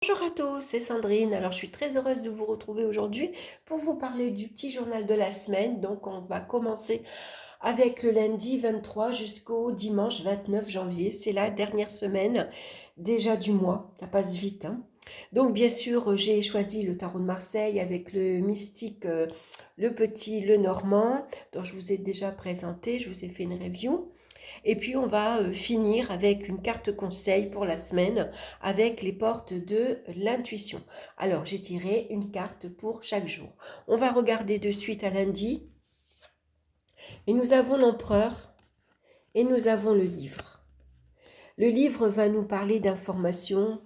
Bonjour à tous, c'est Sandrine. Alors, je suis très heureuse de vous retrouver aujourd'hui pour vous parler du petit journal de la semaine. Donc, on va commencer avec le lundi 23 jusqu'au dimanche 29 janvier. C'est la dernière semaine déjà du mois. Ça passe vite, hein. Donc, bien sûr, j'ai choisi le tarot de Marseille avec le mystique, le petit, le normand, dont je vous ai déjà présenté. Je vous ai fait une review. Et puis on va finir avec une carte conseil pour la semaine avec les portes de l'intuition. Alors j'ai tiré une carte pour chaque jour. On va regarder de suite à lundi et nous avons l'empereur et nous avons le livre. Le livre va nous parler d'information,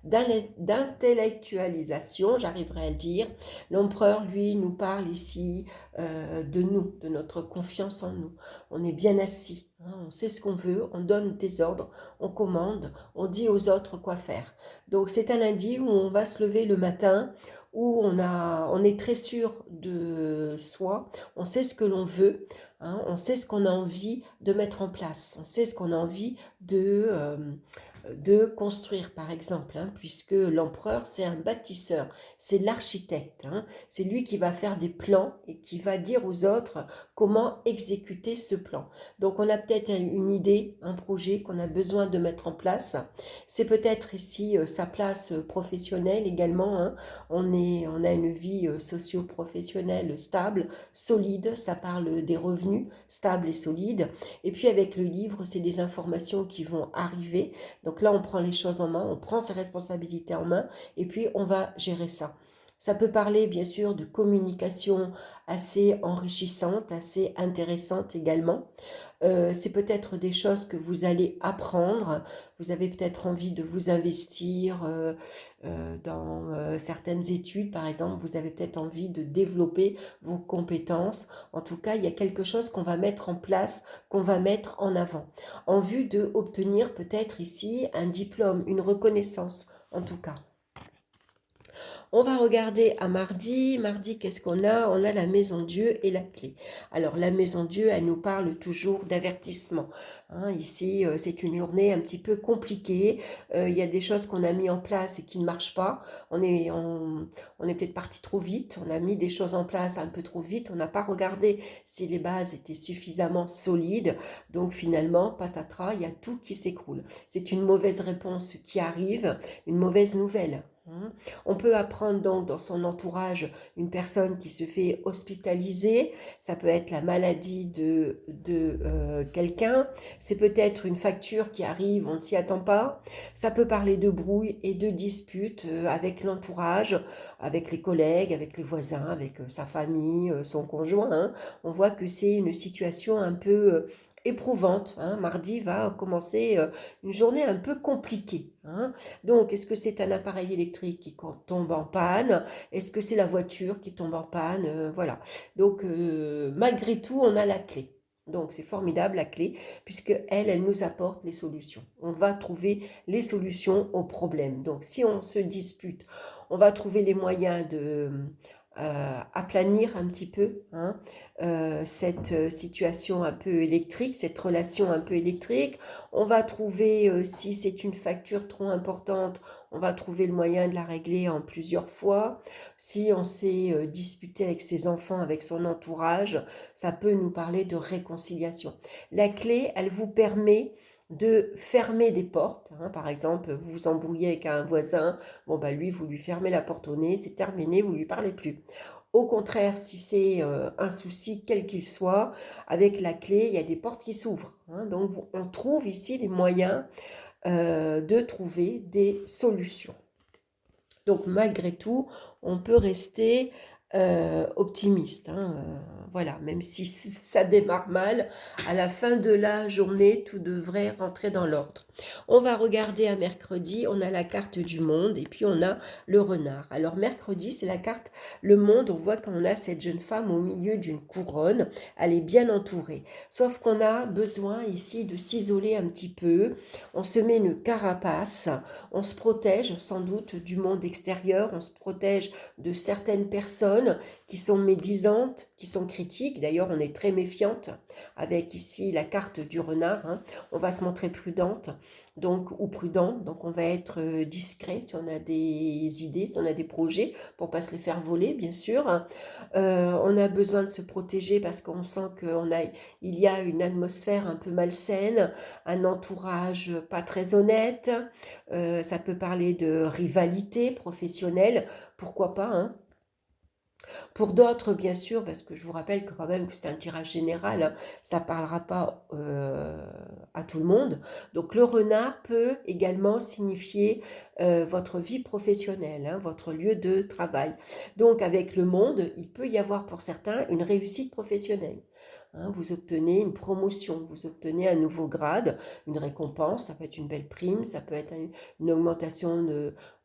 d'intellectualisation, j'arriverai à le dire. L'empereur, lui, nous parle ici de nous, de notre confiance en nous. On est bien assis, hein, on sait ce qu'on veut, on donne des ordres, on commande, on dit aux autres quoi faire. Donc c'est un lundi où on va se lever le matin, où on est très sûr de soi, on sait ce que l'on veut, hein, on sait ce qu'on a envie de mettre en place, on sait ce qu'on a envie de construire, par exemple, hein, puisque l'empereur, c'est un bâtisseur, c'est l'architecte, hein, c'est lui qui va faire des plans et qui va dire aux autres comment exécuter ce plan. Donc, on a peut-être une idée, un projet qu'on a besoin de mettre en place. C'est peut-être ici sa place professionnelle également, hein. On a une vie socio-professionnelle stable, solide, ça parle des revenus stables et solides. Et puis avec le livre, c'est des informations qui vont arriver. Donc là, on prend les choses en main, on prend ses responsabilités en main et puis on va gérer ça. Ça peut parler bien sûr de communication assez enrichissante, assez intéressante également. C'est peut-être des choses que vous allez apprendre. Vous avez peut-être envie de vous investir dans certaines études, par exemple. Vous avez peut-être envie de développer vos compétences. En tout cas, il y a quelque chose qu'on va mettre en place, qu'on va mettre en avant, en vue d'obtenir peut-être ici un diplôme, une reconnaissance, en tout cas. On va regarder à mardi. Mardi, qu'est-ce qu'on a? On a la maison Dieu et la clé. Alors, la maison Dieu, elle nous parle toujours d'avertissement, hein. Ici, c'est une journée un petit peu compliquée. Il y a des choses qu'on a mis en place et qui ne marchent pas. On est peut-être parti trop vite. On a mis des choses en place un peu trop vite. On n'a pas regardé si les bases étaient suffisamment solides. Donc, finalement, patatras, il y a tout qui s'écroule. C'est une mauvaise réponse qui arrive, une mauvaise nouvelle, hein. On peut apprendre donc dans son entourage une personne qui se fait hospitaliser, ça peut être la maladie de quelqu'un, c'est peut-être une facture qui arrive, on ne s'y attend pas, ça peut parler de brouille et de disputes avec l'entourage, avec les collègues, avec les voisins, avec sa famille, son conjoint, hein. On voit que c'est une situation un peu éprouvante, hein. Mardi va commencer une journée un peu compliquée, hein. Donc, est-ce que c'est un appareil électrique qui tombe en panne? Est-ce que c'est la voiture qui tombe en panne? Voilà. Donc, malgré tout, on a la clé. Donc, c'est formidable la clé, puisque elle nous apporte les solutions. On va trouver les solutions aux problèmes. Donc, si on se dispute, on va trouver les moyens de aplanir un petit peu, hein, cette situation un peu électrique, cette relation un peu électrique. On va trouver, si c'est une facture trop importante, on va trouver le moyen de la régler en plusieurs fois. Si on s'est disputé avec ses enfants, avec son entourage, ça peut nous parler de réconciliation. La clé, elle vous permet de fermer des portes, hein. Par exemple, vous vous embrouillez avec un voisin, bon bah lui, vous lui fermez la porte au nez, c'est terminé, vous lui parlez plus. Au contraire, si c'est un souci, quel qu'il soit, avec la clé, il y a des portes qui s'ouvrent, hein. Donc, on trouve ici les moyens de trouver des solutions. Donc, malgré tout, on peut rester optimiste, hein, voilà, même si ça démarre mal, à la fin de la journée, tout devrait rentrer dans l'ordre. On va regarder à mercredi, on a la carte du monde et puis on a le renard. Alors mercredi, c'est la carte le monde, on voit qu'on a cette jeune femme au milieu d'une couronne, elle est bien entourée. Sauf qu'on a besoin ici de s'isoler un petit peu, on se met une carapace, on se protège sans doute du monde extérieur, on se protège de certaines personnes qui sont médisantes, qui sont critiques. D'ailleurs, on est très méfiante avec ici la carte du renard, hein. On va se montrer prudente. donc, ou prudent. Donc on va être discret si on a des idées, si on a des projets, pour pas se les faire voler, bien sûr. On a besoin de se protéger parce qu'on sent il y a une atmosphère un peu malsaine, un entourage pas très honnête. Ça peut parler de rivalité professionnelle, pourquoi pas, hein. Pour d'autres, bien sûr, parce que je vous rappelle que quand même que c'est un tirage général, hein, ça ne parlera pas à tout le monde. Donc le renard peut également signifier votre vie professionnelle, hein, votre lieu de travail. Donc avec le monde, il peut y avoir pour certains une réussite professionnelle. Hein, vous obtenez une promotion, vous obtenez un nouveau grade, une récompense, ça peut être une belle prime, ça peut être une augmentation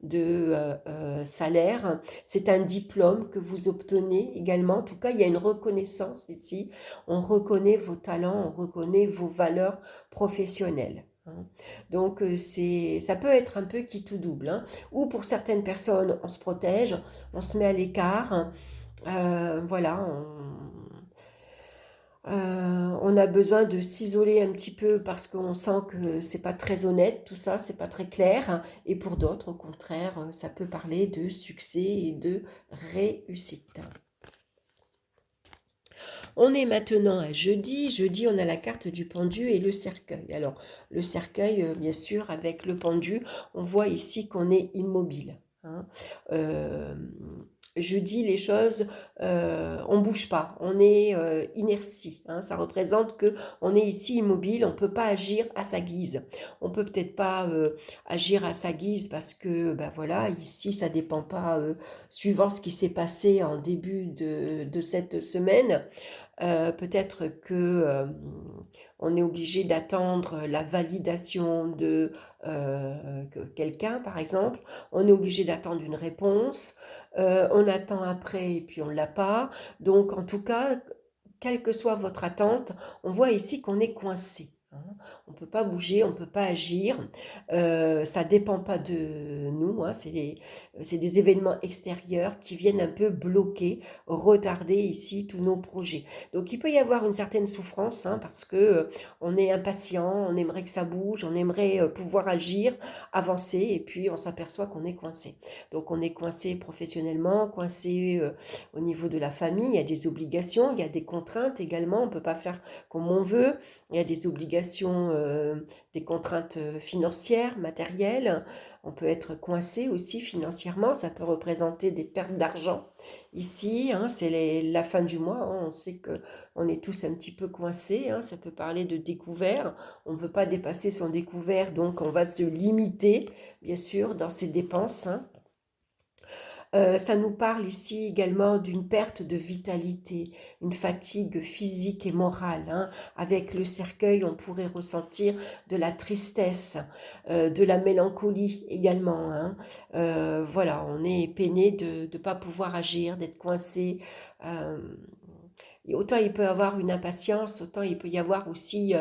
de salaire. C'est un diplôme que vous obtenez également. En tout cas, il y a une reconnaissance ici. On reconnaît vos talents, on reconnaît vos valeurs professionnelles, hein. Donc, ça peut être un peu qui tout double, hein. Ou pour certaines personnes, on se protège, on se met à l'écart. Voilà, on a besoin de s'isoler un petit peu parce qu'on sent que c'est pas très honnête, tout ça, c'est pas très clair. Et pour d'autres, au contraire, ça peut parler de succès et de réussite. On est maintenant à jeudi. Jeudi, on a la carte du pendu et le cercueil. Alors, le cercueil, bien sûr, avec le pendu, on voit ici qu'on est immobile, hein. Euh, Jeudi, les choses, on bouge pas, on est inertie, hein. Ça représente que on est ici immobile, on peut pas agir à sa guise. On peut peut-être pas agir à sa guise parce que, ben voilà, ici, ça dépend pas, suivant ce qui s'est passé en début de cette semaine. Peut-être que on est obligé d'attendre la validation de quelqu'un, par exemple. On est obligé d'attendre une réponse. On attend après et puis on ne l'a pas. Donc, en tout cas, quelle que soit votre attente, on voit ici qu'on est coincé, hein. On ne peut pas bouger, on ne peut pas agir. Ça ne dépend pas de nous, hein. C'est des événements extérieurs qui viennent un peu bloquer, retarder ici tous nos projets. Donc il peut y avoir une certaine souffrance, hein, parce que on est impatient, on aimerait que ça bouge, on aimerait pouvoir agir, avancer, et puis on s'aperçoit qu'on est coincé. Donc on est coincé professionnellement, coincé au niveau de la famille, il y a des obligations, il y a des contraintes également, on ne peut pas faire comme on veut, il y a des obligations, des contraintes financières, matérielles, on peut être coincé aussi financièrement, ça peut représenter des pertes d'argent. Ici, hein, c'est la fin du mois, hein, on sait qu'on est tous un petit peu coincés, hein, ça peut parler de découvert, on ne veut pas dépasser son découvert, donc on va se limiter, bien sûr, dans ses dépenses, hein. Ça nous parle ici également d'une perte de vitalité, une fatigue physique et morale, hein. Avec le cercueil, on pourrait ressentir de la tristesse, de la mélancolie également, hein. Voilà, on est peiné de ne pas pouvoir agir, d'être coincé. Euh, et autant il peut y avoir une impatience, autant il peut y avoir aussi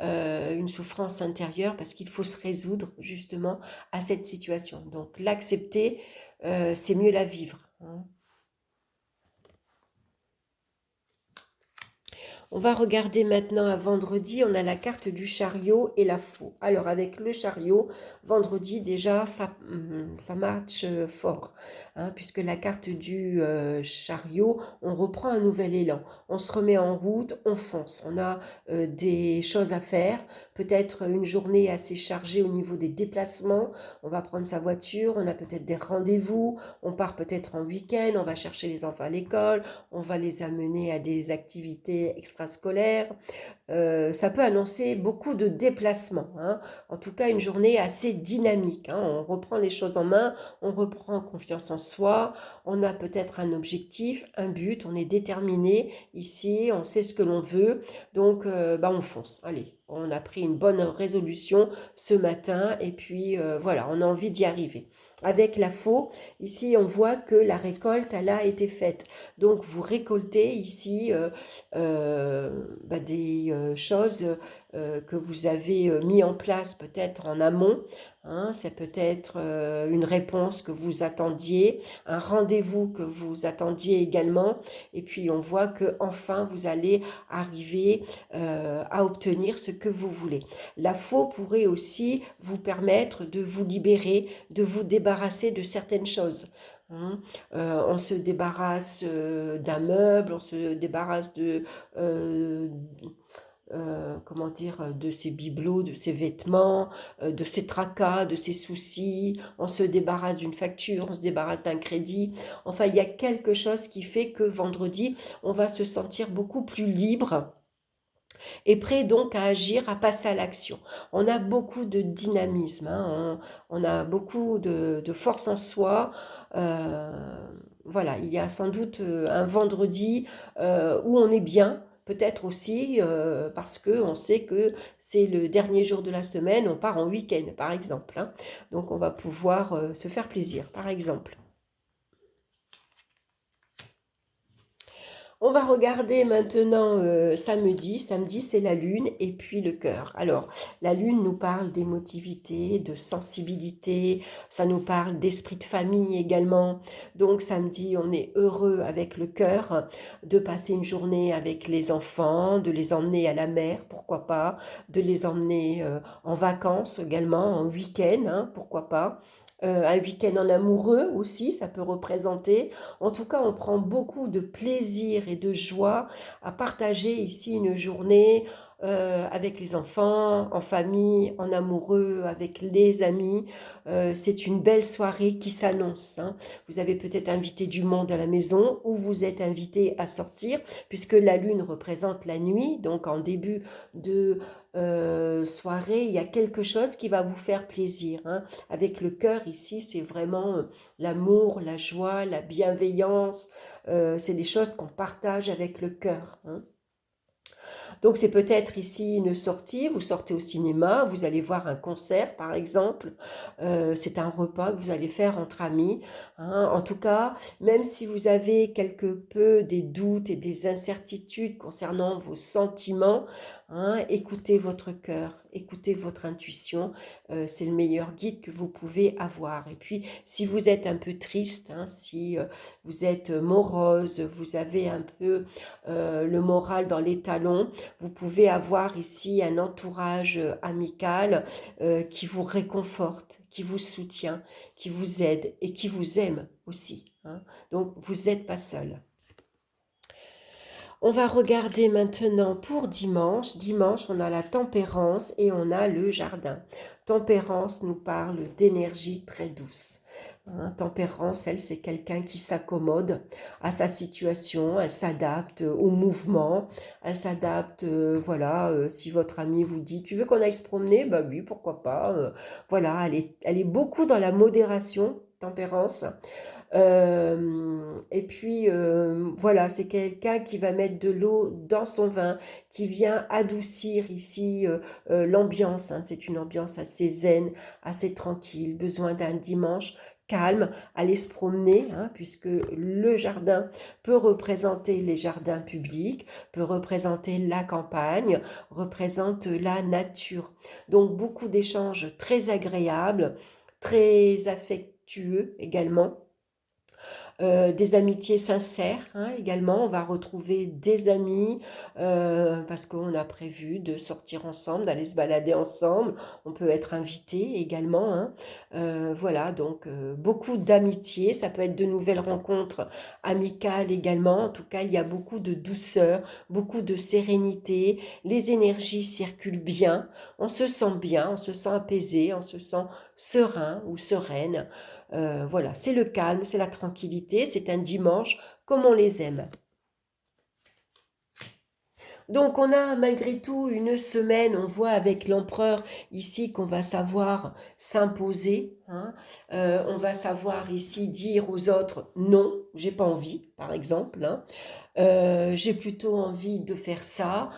une souffrance intérieure parce qu'il faut se résoudre justement à cette situation. Donc l'accepter, c'est mieux la vivre, hein. On va regarder maintenant à vendredi, on a la carte du chariot et la faux. Alors avec le chariot, vendredi déjà, ça match fort, hein, puisque la carte du chariot, on reprend un nouvel élan, on se remet en route, on fonce, on a des choses à faire, peut-être une journée assez chargée au niveau des déplacements, on va prendre sa voiture, on a peut-être des rendez-vous, on part peut-être en week-end, on va chercher les enfants à l'école, on va les amener à des activités extrascolaires. Ça peut annoncer beaucoup de déplacements, hein. En tout cas, une journée assez dynamique, hein. On reprend les choses en main, on reprend confiance en soi, on a peut-être un objectif, un but, on est déterminé ici, on sait ce que l'on veut, donc on fonce. Allez, on a pris une bonne résolution ce matin et puis voilà, on a envie d'y arriver. Avec la faux, ici on voit que la récolte elle a été faite. Donc vous récoltez ici choses que vous avez mis en place peut-être en amont. Hein, c'est peut-être une réponse que vous attendiez, un rendez-vous que vous attendiez également. Et puis on voit que enfin vous allez arriver à obtenir ce que vous voulez. La faux pourrait aussi vous permettre de vous libérer, de vous débarrasser de certaines choses. Hein. On se débarrasse d'un meuble, on se débarrasse euh, comment dire, de ses bibelots, de ses vêtements, de ses tracas, de ses soucis, on se débarrasse d'une facture, on se débarrasse d'un crédit. Enfin, il y a quelque chose qui fait que vendredi, on va se sentir beaucoup plus libre et prêt donc à agir, à passer à l'action. On a beaucoup de dynamisme, hein, on a beaucoup de force en soi. Voilà, il y a sans doute un vendredi où on est bien, peut-être aussi parce qu'on sait que c'est le dernier jour de la semaine, on part en week-end par exemple. Hein. Donc on va pouvoir se faire plaisir par exemple. On va regarder maintenant samedi. Samedi, c'est la lune et puis le cœur. Alors, la lune nous parle d'émotivité, de sensibilité, ça nous parle d'esprit de famille également. Donc, samedi, on est heureux avec le cœur de passer une journée avec les enfants, de les emmener à la mer, pourquoi pas, de les emmener en vacances également, en week-end, hein, pourquoi pas. Un week-end en amoureux aussi, ça peut représenter. En tout cas, on prend beaucoup de plaisir et de joie à partager ici une journée avec les enfants, en famille, en amoureux, avec les amis. C'est une belle soirée qui s'annonce. Hein. Vous avez peut-être invité du monde à la maison ou vous êtes invité à sortir puisque la lune représente la nuit. Donc en début de soirée, il y a quelque chose qui va vous faire plaisir. Hein. Avec le cœur ici, c'est vraiment l'amour, la joie, la bienveillance, c'est des choses qu'on partage avec le cœur. Hein. Donc c'est peut-être ici une sortie, vous sortez au cinéma, vous allez voir un concert par exemple, c'est un repas que vous allez faire entre amis. Hein. En tout cas, même si vous avez quelque peu des doutes et des incertitudes concernant vos sentiments, hein, écoutez votre cœur, écoutez votre intuition, c'est le meilleur guide que vous pouvez avoir. Et puis si vous êtes un peu triste, hein, si vous êtes morose, vous avez un peu le moral dans les talons, vous pouvez avoir ici un entourage amical qui vous réconforte, qui vous soutient, qui vous aide et qui vous aime aussi. Hein. Donc, vous n'êtes pas seul. On va regarder maintenant pour dimanche. Dimanche, on a la tempérance et on a le jardin. Tempérance nous parle d'énergie très douce. Hein, tempérance, elle, c'est quelqu'un qui s'accommode à sa situation, elle s'adapte au mouvement, elle s'adapte, voilà, si votre ami vous dit, tu veux qu'on aille se promener? Bah oui, pourquoi pas. Voilà, elle est beaucoup dans la modération, tempérance. Et puis, voilà, c'est quelqu'un qui va mettre de l'eau dans son vin, qui vient adoucir ici l'ambiance. Hein. C'est une ambiance assez zen, assez tranquille, besoin d'un dimanche calme, aller se promener, hein, puisque le jardin peut représenter les jardins publics, peut représenter la campagne, représente la nature. Donc, beaucoup d'échanges très agréables, très affectueux également. Des amitiés sincères hein, également, on va retrouver des amis parce qu'on a prévu de sortir ensemble, d'aller se balader ensemble, on peut être invité également. Hein. Voilà, donc beaucoup d'amitié, ça peut être de nouvelles rencontres amicales également, en tout cas il y a beaucoup de douceur, beaucoup de sérénité, les énergies circulent bien, on se sent bien, on se sent apaisé, on se sent serein ou sereine. Voilà, c'est le calme, c'est la tranquillité, c'est un dimanche comme on les aime. Donc on a malgré tout une semaine, on voit avec l'empereur ici qu'on va savoir s'imposer, hein. On va savoir ici dire aux autres non, j'ai pas envie par exemple, hein. J'ai plutôt envie de faire ça,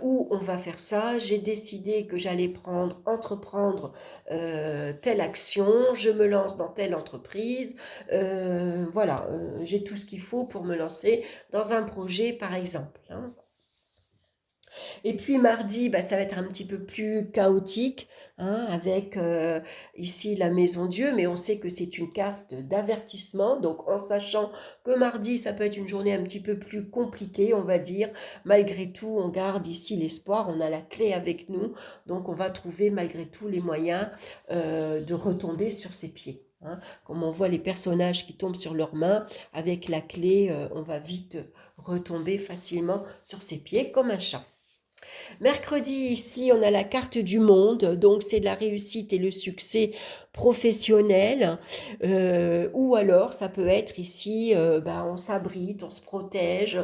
ou on va faire ça, j'ai décidé que j'allais entreprendre telle action, je me lance dans telle entreprise, voilà, j'ai tout ce qu'il faut pour me lancer dans un projet par exemple. Hein. Et puis mardi, bah, ça va être un petit peu plus chaotique, hein, avec ici la maison Dieu, mais on sait que c'est une carte d'avertissement. Donc en sachant que mardi, ça peut être une journée un petit peu plus compliquée, on va dire, malgré tout, on garde ici l'espoir, on a la clé avec nous, donc on va trouver malgré tout les moyens de retomber sur ses pieds. Hein. Comme on voit les personnages qui tombent sur leurs mains, avec la clé, on va vite retomber facilement sur ses pieds comme un chat. Mercredi, ici, on a la carte du monde, donc c'est de la réussite et le succès professionnel. Ou alors, ça peut être ici, ben, on s'abrite, on se protège.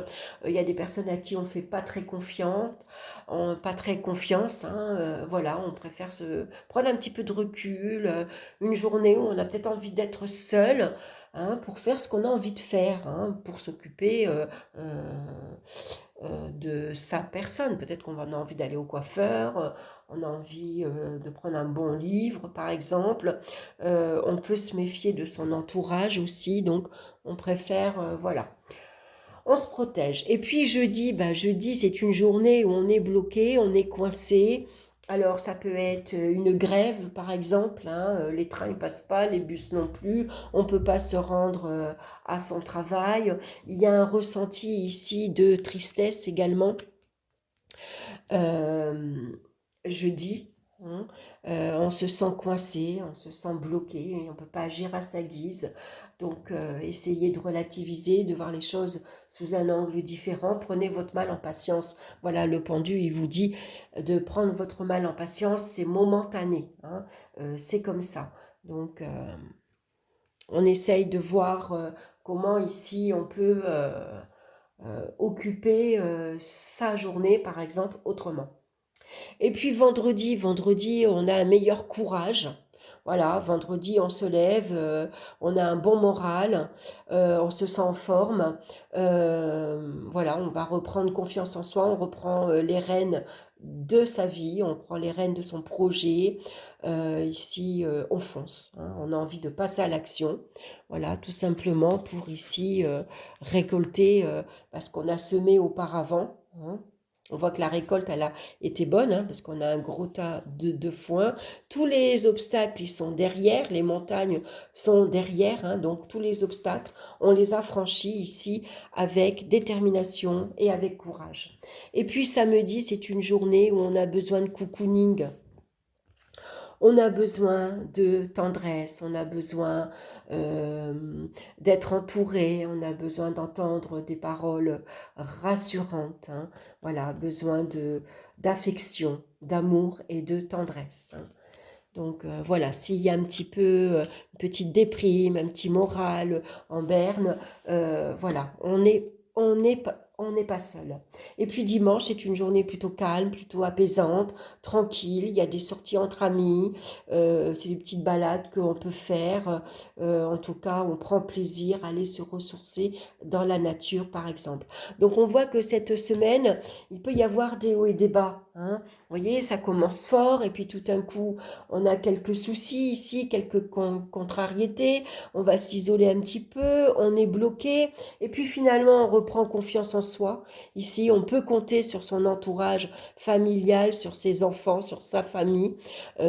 Il y a des personnes à qui on ne fait pas très confiance. Pas très confiance, hein, voilà, on préfère se prendre un petit peu de recul, une journée où on a peut-être envie d'être seul, hein, pour faire ce qu'on a envie de faire, hein, pour s'occuper de sa personne. Peut-être qu'on a envie d'aller au coiffeur, on a envie de prendre un bon livre, par exemple. On peut se méfier de son entourage aussi, donc on préfère, voilà. On se protège. Et puis jeudi, bah, jeudi, c'est une journée où on est bloqué, on est coincé. Alors ça peut être une grève par exemple, hein, les trains ne passent pas, les bus non plus, on ne peut pas se rendre à son travail. Il y a un ressenti ici de tristesse également. Euh, Jeudi, hein, on se sent coincé, on se sent bloqué, et on ne peut pas agir à sa guise. Donc, essayez de relativiser, de voir les choses sous un angle différent. Prenez votre mal en patience. Voilà, le pendu, il vous dit de prendre votre mal en patience, c'est momentané, hein, c'est comme ça. Donc, on essaye de voir comment ici on peut occuper sa journée, par exemple, autrement. Et puis vendredi, on a un meilleur courage. Voilà, vendredi, on se lève, on a un bon moral, on se sent en forme. Voilà, on va reprendre confiance en soi, on reprend les rênes de sa vie, on prend les rênes de son projet. Ici, on fonce, hein, on a envie de passer à l'action. Voilà, tout simplement pour ici récolter ce qu'on a semé auparavant. Hein. On voit que la récolte, elle a été bonne, hein, parce qu'on a un gros tas de foin. Tous les obstacles, ils sont derrière, les montagnes sont derrière, hein, donc tous les obstacles, on les a franchis ici avec détermination et avec courage. Et puis samedi, c'est une journée où on a besoin de cocooning. On a besoin de tendresse, on a besoin d'être entouré, on a besoin d'entendre des paroles rassurantes, hein. Voilà, besoin d'affection, d'amour et de tendresse, hein. Donc voilà, s'il y a un petit peu une petite déprime, un petit moral en berne, voilà, on n'est pas seul. Et puis dimanche, c'est une journée plutôt calme, plutôt apaisante, tranquille. Il y a des sorties entre amis, c'est des petites balades qu'on peut faire. En tout cas, on prend plaisir à aller se ressourcer dans la nature, par exemple. Donc on voit que cette semaine, il peut y avoir des hauts et des bas, hein. Vous voyez, ça commence fort et puis tout d'un coup, on a quelques soucis ici, quelques contrariétés, on va s'isoler un petit peu, on est bloqué, et puis finalement on reprend confiance en soi. Ici, on peut compter sur son entourage familial, sur ses enfants, sur sa famille,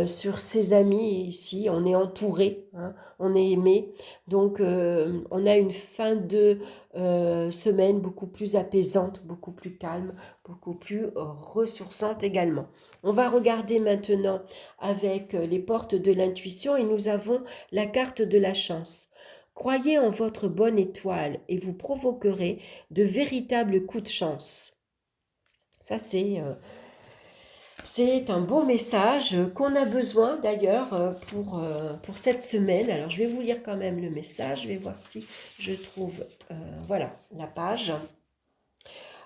sur ses amis. Et ici, on est entouré, hein, on est aimé. Donc, on a une fin de semaine beaucoup plus apaisante, beaucoup plus calme, beaucoup plus ressourçante également. On va regarder maintenant avec les portes de l'intuition et nous avons la carte de la chance. Croyez en votre bonne étoile et vous provoquerez de véritables coups de chance. Ça, c'est un beau message qu'on a besoin d'ailleurs pour cette semaine. Alors, je vais vous lire quand même le message. Je vais voir si je trouve, voilà, la page.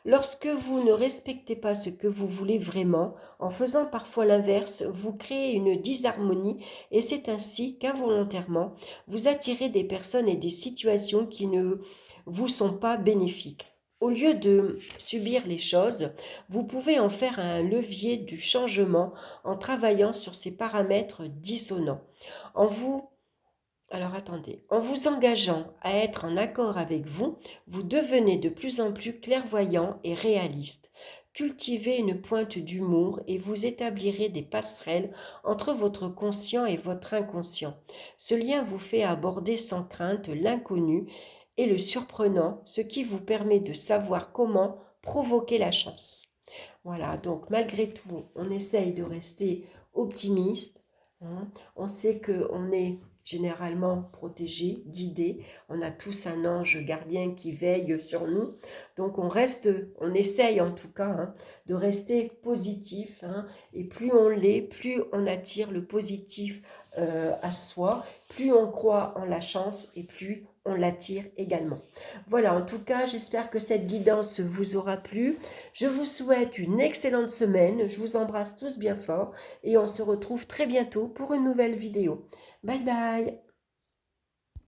Lorsque vous ne respectez pas ce que vous voulez vraiment, en faisant parfois l'inverse, vous créez une disharmonie et c'est ainsi qu'involontairement, vous attirez des personnes et des situations qui ne vous sont pas bénéfiques. Au lieu de subir les choses, vous pouvez en faire un levier du changement en travaillant sur ces paramètres dissonants. En vous alors attendez, en vous engageant à être en accord avec vous, vous devenez de plus en plus clairvoyant et réaliste. Cultivez une pointe d'humour et vous établirez des passerelles entre votre conscient et votre inconscient. Ce lien vous fait aborder sans crainte l'inconnu et le surprenant, ce qui vous permet de savoir comment provoquer la chance. Voilà, donc malgré tout, on essaye de rester optimiste, hein. On sait qu'on est généralement protégé, guidé. On a tous un ange gardien qui veille sur nous. Donc on essaye en tout cas, hein, de rester positif, hein. Et plus on l'est, plus on attire le positif à soi, plus on croit en la chance et plus on l'attire également. Voilà, en tout cas, j'espère que cette guidance vous aura plu. Je vous souhaite une excellente semaine, je vous embrasse tous bien fort et on se retrouve très bientôt pour une nouvelle vidéo. Bye bye!